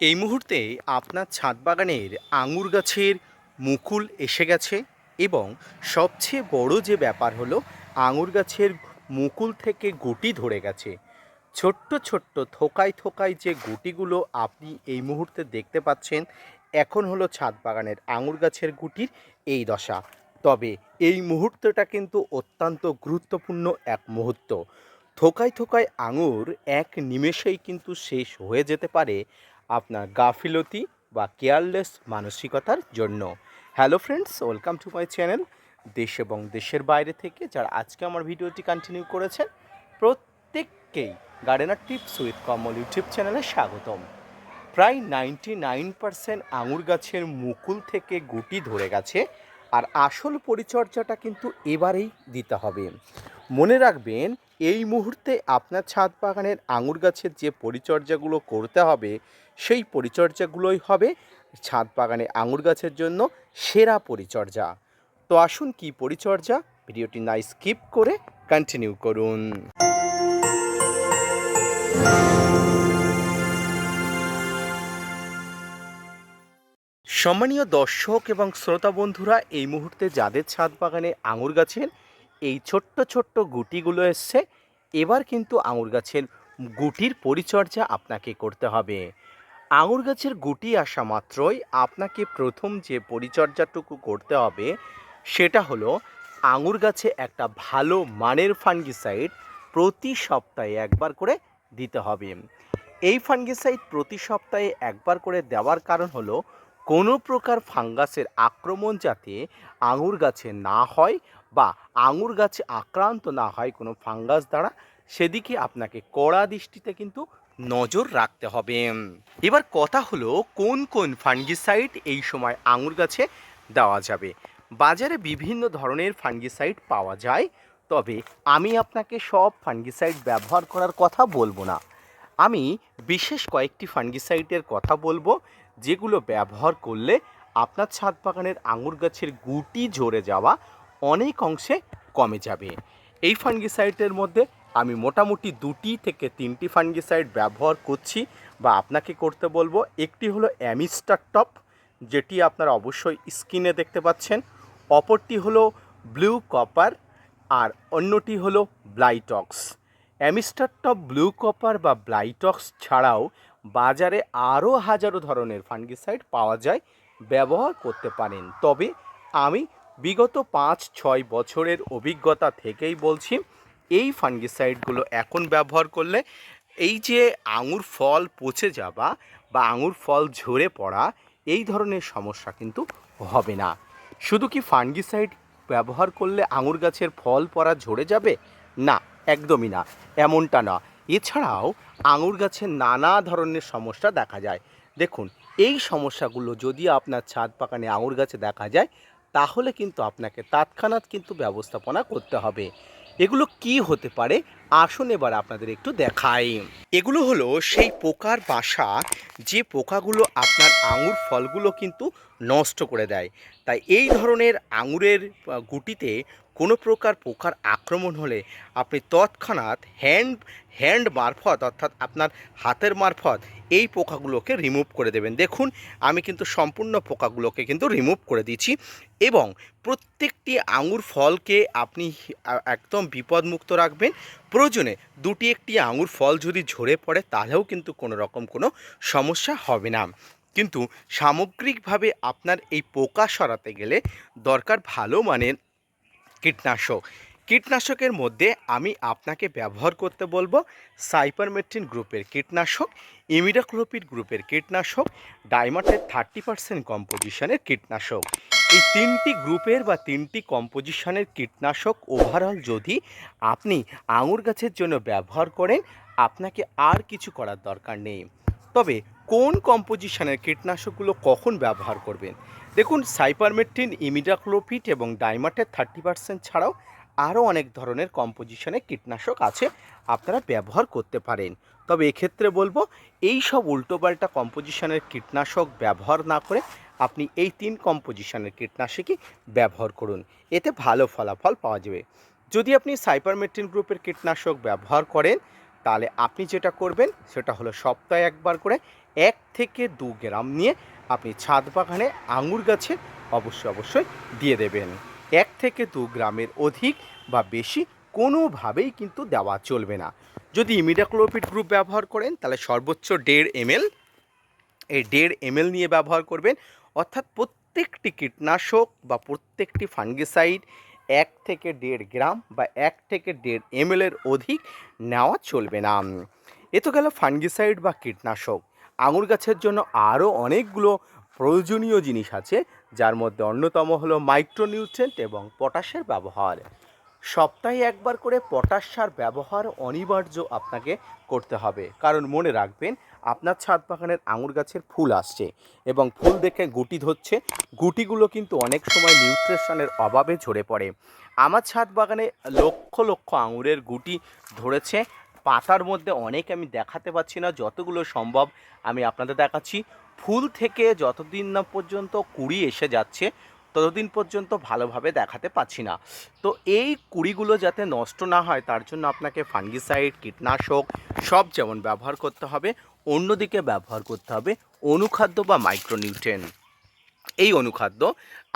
এই মুহূর্তে আপনার ছাদ বাগানের আঙুর গাছের মুকুল এসে গেছে এবং সবচেয়ে বড় যে ব্যাপার হলো আঙুর গাছের মুকুল থেকে গুটি ধরে গেছে। ছোট্ট ছোট্ট থোকায় থোকায় যে গুটিগুলো আপনি এই মুহূর্তে দেখতে পাচ্ছেন, এখন হলো ছাদ বাগানের আঙুর গাছের গুটির এই দশা। তবে এই মুহূর্তটা কিন্তু অত্যন্ত গুরুত্বপূর্ণ এক মুহূর্ত। থোকায় থোকায় আঙুর এক নিমেষেই কিন্তু শেষ হয়ে যেতে পারে আপনার গাফিলতি বা কেয়ারলেস মানসিকতার জন্য। Hello friends, welcome to my channel. দেশ এবং দেশের বাইরে থেকে যারা আজকে আমার ভিডিওটি কন্টিনিউ করেছেন, প্রত্যেককেই gardener tips with Kamal YouTube চ্যানেলে স্বাগতম। প্রায় 99% আঙুর গাছের মুকুল থেকে গুটি ধরে গেছে, আর আসল পরিচর্যাটা কিন্তু এবারেই দিতে হবে। মনে রাখবেন, এই মুহূর্তে আপনার ছাদ বাগানের আঙুর গাছের যে পরিচর্যাগুলো করতে হবে, সেই পরিচর্যাগুলোই হবে ছাদ বাগানে আঙুর গাছের জন্য সেরা পরিচর্যা। তো আসুন, কি পরিচর্যা, ভিডিওটি না স্কিপ করে কন্টিনিউ করুন। সম্মানীয় দর্শক এবং শ্রোতা বন্ধুরা, এই মুহূর্তে যাদের ছাদ বাগানে আঙুর গাছের এই ছোট্ট ছোট্ট গুটিগুলো এসছে, এবার কিন্তু আঙুর গাছের গুটির পরিচর্যা আপনাকে করতে হবে। আঙুর গাছের গুটি আসা মাত্রই আপনাকে প্রথম যে পরিচর্যাটুকু করতে হবে সেটা হলো আঙুর গাছে একটা ভালো মানের ফাঙ্গিসাইড প্রতি সপ্তাহে একবার করে দিতে হবে। এই ফাঙ্গিসাইড প্রতি সপ্তাহে একবার করে দেওয়ার কারণ হলো কোনো প্রকার ফাঙ্গাসের আক্রমণ যাতে আঙুর গাছে না হয় বা আঙুর গাছে আক্রান্ত না হয় কোনো ফাঙ্গাস দ্বারা, সেদিকে আপনাকে কড়া দৃষ্টিতে কিন্তু নজর রাখতে হবে। এবার কথা হলো, কোন কোন ফাঙ্গিসাইড এই সময় আঙুর গাছে দেওয়া যাবে। বাজারে বিভিন্ন ধরনের ফাঙ্গিসাইড পাওয়া যায়, তবে আমি আপনাকে সব ফাঙ্গিসাইড ব্যবহার করার কথা বলবো না। আমি বিশেষ কয়েকটি ফাঙ্গিসাইডের কথা বলবো, যেগুলো ব্যবহার করলে আপনার ছাদ বাগানের আঙুর গাছের গুটি ঝরে যাওয়া অনেক অংশে কমে যাবে। এই ফাঙ্গিসাইডের মধ্যে আমি মোটামুটি 2 থেকে 3টি ফাঙ্গিসাইড ব্যবহার করছি বা আপনাকে করতে বলবো। একটি হলো অ্যামিস্টার টপ, যেটি আপনারা অবশ্যই স্ক্রিনে দেখতে পাচ্ছেন। অপরটি হলো ব্লু কপার, আর অন্যটি হলো Blitox. Amistar top, blue copper বা ব্লাইটক্স ছাড়াও বাজারে আরও হাজারো ধরনের ফাঙ্গিসাইড পাওয়া যায়, ব্যবহার করতে পারেন। তবে আমি বিগত 5-6 বছরের অভিজ্ঞতা থেকেই বলছি, এই ফাঙ্গিসাইডগুলো এখন ব্যবহার করলে এই যে আঙুর ফল পচে যাওয়া বা আঙুর ফল ঝরে পড়া, এই ধরনের সমস্যা কিন্তু হবে না। শুধু কি ফাঙ্গিসাইড ব্যবহার করলে আঙুর গাছের ফল পড়া ঝরে যাবে? না, একদমই না, এমনটা না। এছাড়াও আঙুর গাছের নানা ধরনের সমস্যা দেখা যায়। দেখুন, এই সমস্যাগুলো যদি আপনার ছাদ বাগানে আঙুর গাছে দেখা যায়, তাহলে কিন্তু আপনাকে তৎক্ষণাৎ কিন্তু ব্যবস্থাপনা করতে হবে। এগুলো কি হতে পারে, আসুন এবার আপনাদের একটু দেখাই। এগুলো হলো সেই পোকার বাসা, যে পোকাগুলো আপনার আঙুর ফলগুলো কিন্তু নষ্ট করে দেয়। তাই এই ধরনের আঙুরের গুটিতে কোনো প্রকার পোকার আক্রমণ হলে আপনি তৎক্ষণাৎ হ্যান্ড মারফত, অর্থাৎ আপনার হাতের মারফত এই পোকাগুলোকে রিমুভ করে দেবেন। দেখুন, আমি কিন্তু সম্পূর্ণ পোকাগুলোকে কিন্তু রিমুভ করে দিচ্ছি, এবং প্রত্যেকটি আঙুর ফলকে আপনি একদম বিপদমুক্ত রাখবেন। প্রয়োজনে 2-1টি আঙুর ফল যদি ঝরে পড়ে, তাহলেও কিন্তু কোনো রকম কোনো সমস্যা হবে না। কিন্তু সামগ্রিকভাবে আপনার এই পোকা সরাতে গেলে দরকার ভালো মানের কীটনাশক। কীটনাশকের মধ্যে আমি আপনাকে ব্যবহার করতে বলবো সাইপারমেথ্রিন গ্রুপের কীটনাশক, ইমিডাক্লোপিড গ্রুপের কীটনাশক, ডাইমাটের 30% কম্পোজিশনের কীটনাশক। এই 3টি গ্রুপের বা 3টি কম্পোজিশনের কীটনাশক ওভারঅল যদি আপনি আঙুর গাছের জন্য ব্যবহার করেন, আপনাকে আর কিছু করার দরকার নেই। তবে কোন কম্পোজিশনের কীটনাশকগুলো কখন ব্যবহার করবেন? দেখুন, সাইপারমেথ্রিন, ইমিডাক্লোপিড এবং ডাইমাটের 30% ছাড়াও আরও অনেক ধরনের কম্পোজিশনের কীটনাশক আছে, আপনারা ব্যবহার করতে পারেন। তবে এক্ষেত্রে বলবো, এই সব উল্টোপাল্টা কম্পোজিশনের কীটনাশক ব্যবহার না করে আপনি এই 3 কম্পোজিশনের কীটনাশকই ব্যবহার করুন, এতে ভালো ফলাফল পাওয়া যাবে। যদি আপনি সাইপারমেথ্রিন গ্রুপের কীটনাশক ব্যবহার করেন, তাহলে আপনি যেটা করবেন সেটা হলো সপ্তাহে একবার করে 1 থেকে 2 গ্রাম নিয়ে আপনি ছাদ বাগানে আঙুর গাছে অবশ্যই দিয়ে দেবেন। 1 থেকে 2 গ্রামের অধিক বা বেশি কোনোভাবেই কিন্তু দেওয়া চলবে না। যদি ইমিডাক্লোপিড গ্রুপ ব্যবহার করেন তাহলে সর্বোচ্চ 1.5 ml, এই 1.5 ml নিয়ে ব্যবহার করবেন। অর্থাৎ প্রত্যেকটি কীটনাশক বা প্রত্যেকটি ফাঙ্গিসাইড 1 থেকে 1.5 গ্রাম বা 1 থেকে 1.5 ml এর অধিক নেওয়া চলবে না। এ তো গেল ফাঙ্গিসাইড বা কীটনাশক। আঙুর গাছের জন্য আরও অনেকগুলো প্রয়োজনীয় জিনিস আছে, যার মধ্যে অন্যতম হলো মাইক্রোনিউট্রিয়েন্ট এবং পটাশের ব্যবহার। সপ্তাহে একবার করে পটাশ সার ব্যবহার অনিবার্য আপনাকে করতে হবে, কারণ মনে রাখবেন আপনার ছাদ বাগানের আঙুর গাছের ফুল আসছে এবং ফুল দেখে গুটি ধরছে। গুটিগুলো কিন্তু অনেক সময় নিউট্রিশনের অভাবে ঝরে পড়ে। আমার ছাদ বাগানে লক্ষ লক্ষ আঙুরের গুটি ধরেছে। পাতার মধ্যে অনেক আমি দেখাতে পাচ্ছি না, যতগুলো সম্ভব আমি আপনাদের দেখাচ্ছি। ফুল থেকে যতদিন না পর্যন্ত কুড়ি এসে যাচ্ছে ততদিন পর্যন্ত ভালোভাবে দেখাতে পাচ্ছি না। তো এই কুড়িগুলো যাতে নষ্ট না হয় তার জন্য আপনাকে ফাঙ্গিসাইড, কীটনাশক সব যেমন ব্যবহার করতে হবে, অন্যদিকে ব্যবহার করতে হবে অনুখাদ্য বা মাইক্রোনিউট্রিয়েন্ট। এই অনুখাদ্য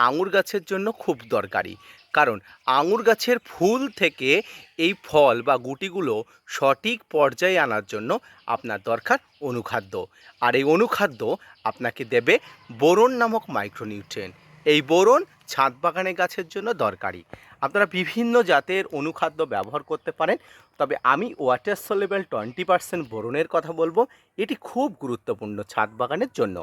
আঙুর গাছের জন্য খুব দরকারি, কারণ আঙুর গাছের ফুল থেকে এই ফল বা গুটিগুলো সঠিক পর্যায়ে আনার জন্য আপনার দরকার অনুখাদ্য। আর এই অনুখাদ্য আপনাকে দেবে বোরন নামক মাইক্রোনিউট্রিয়েন্ট। এই বোরন ছাদ বাগানে গাছের জন্য দরকারি। আপনারা বিভিন্ন জাতের অনুখাদ্য ব্যবহার করতে পারেন, তবে আমি ওয়াটার সলিউবল 20% বোরনের কথা বলবো। এটি খুব গুরুত্বপূর্ণ ছাদ বাগানের জন্য।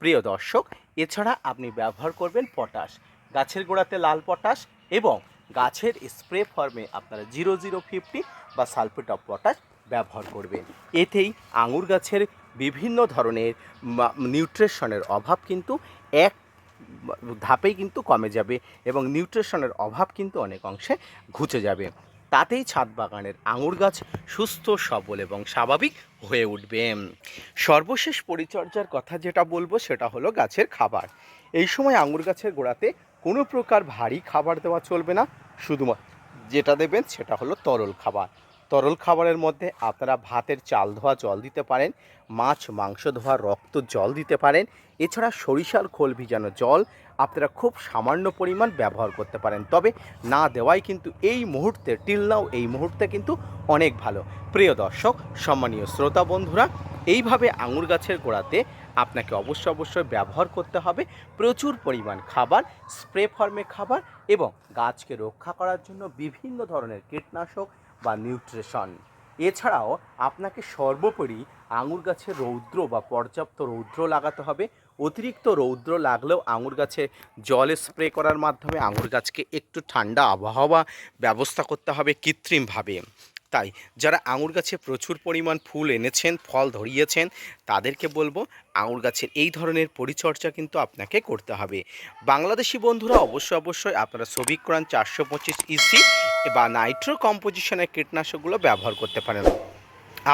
প্রিয় দর্শক, এছাড়া আপনি ব্যবহার করবেন পটাশ, গাছের গোড়াতে লাল পটাশ, এবং গাছের স্প্রে ফর্মে আপনারা 0050 বা সালফেট অফ পটাশ ব্যবহার করবেন। এতেই আঙুর গাছের বিভিন্ন ধরনের নিউট্রিশনের অভাব কিন্তু এক ধাপেই কিন্তু কমে যাবে এবং নিউট্রিশনের অভাব কিন্তু অনেক অংশে ঘুচে যাবে। তাতেই ছাদ বাগানের আঙুর গাছ সুস্থ, সবল এবং স্বাভাবিক হয়ে উঠবে। সর্বশেষ পরিচর্যার কথা যেটা বলবো সেটা হলো গাছের খাবার। এই সময় আঙুর গাছের গোড়াতে কোনো প্রকার ভারী খাবার দেওয়া চলবে না। শুধুমাত্র যেটা দেবেন সেটা হলো তরল খাবার। তরল খাবারের মধ্যে আপনারা ভাতের চাল ধোয়া জল দিতে পারেন, মাছ মাংস ধোয়া রক্ত জল দিতে পারেন। এছাড়া সরিষার খোল ভিজানো জল আপনারা খুব সামান্য পরিমাণ ব্যবহার করতে পারেন, তবে না দেওয়াই কিন্তু এই মুহূর্তে এই মুহূর্তে কিন্তু অনেক ভালো। প্রিয় দর্শক, সম্মানীয় শ্রোতা বন্ধুরা, এইভাবে আঙুর গাছের গোড়াতে আপনাকে অবশ্যই ব্যবহার করতে হবে প্রচুর পরিমাণ খাবার, স্প্রে ফর্মে খাবার, এবং গাছকে রক্ষা করার জন্য বিভিন্ন ধরনের কীটনাশক বা নিউট্রিশন। এছাড়াও আপনাকে সর্বোপরি আঙুর গাছে রৌদ্র বা পর্যাপ্ত রৌদ্র লাগাতে হবে। অতিরিক্ত রৌদ্র লাগলেও আঙুর গাছে জল স্প্রে করার মাধ্যমে আঙুর গাছকে একটু ঠান্ডা আবহাওয়া ব্যবস্থা করতে হবে কৃত্রিমভাবে। তাই যারা আঙুর গাছে প্রচুর পরিমাণ ফুল এনেছেন, ফল ধরিয়েছেন, তাদেরকে বলবো আঙুর গাছের এই ধরনের পরিচর্যা কিন্তু আপনাকে করতে হবে। বাংলাদেশি বন্ধুরা অবশ্যই আপনারা সবিক্রান 425 ইসি বা নাইট্রো কম্পোজিশনের কীটনাশকগুলো ব্যবহার করতে পারেন।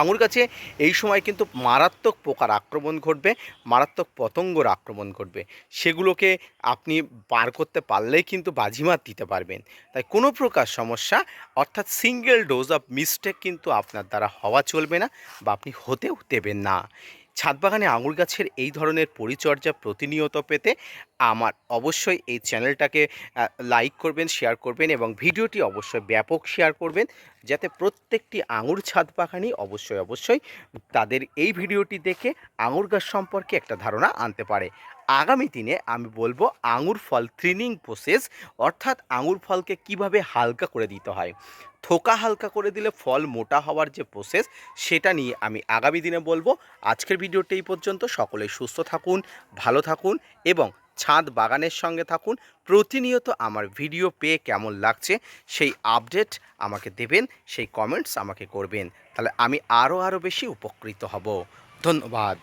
আঙুর গাছে এই সময় কিন্তু মারাত্মক পোকার আক্রমণ ঘটবে, মারাত্মক পতঙ্গর আক্রমণ ঘটবে। সেগুলোকে আপনি পার করতে পারলেই কিন্তু বাজিমাত দিতে পারবেন। তাই কোনো প্রকার সমস্যা অর্থাৎ সিঙ্গেল ডোজ অফ মিস্টেক কিন্তু আপনার দ্বারা হওয়া চলবে না বা আপনি হতেও দেবেন না। ছাদ বাগানে আঙুর গাছের এই ধরনের পরিচর্যা প্রতিনিয়ত পেতে আমার অবশ্যই এই চ্যানেলটাকে লাইক করবেন, শেয়ার করবেন এবং ভিডিওটি অবশ্যই ব্যাপক শেয়ার করবেন, যাতে প্রত্যেকটি আঙুর ছাদ বাগানই অবশ্যই তাদের এই ভিডিওটি দেখে আঙুর গাছ সম্পর্কে একটা ধারণা আনতে পারে। আগামী দিনে আমি বলবো আঙুর ফল থ্রিনিং প্রসেস, অর্থাৎ আঙুর ফলকে কিভাবে হালকা করে দিতে হয়, থোকা হালকা করে দিলে ফল মোটা হওয়ার যে প্রসেস, সেটা নিয়ে আমি আগামী দিনে বলবো। আজকের ভিডিওটি এই পর্যন্ত। সকলে সুস্থ থাকুন, ভালো থাকুন এবং ছাদ বাগানের সঙ্গে থাকুন। প্রতিনিয়ত আমার ভিডিও পেয়ে কেমন লাগছে সেই আপডেট আমাকে দেবেন, সেই কমেন্টস আমাকে করবেন, তাহলে আমি আরও বেশি উপকৃত হব। ধন্যবাদ।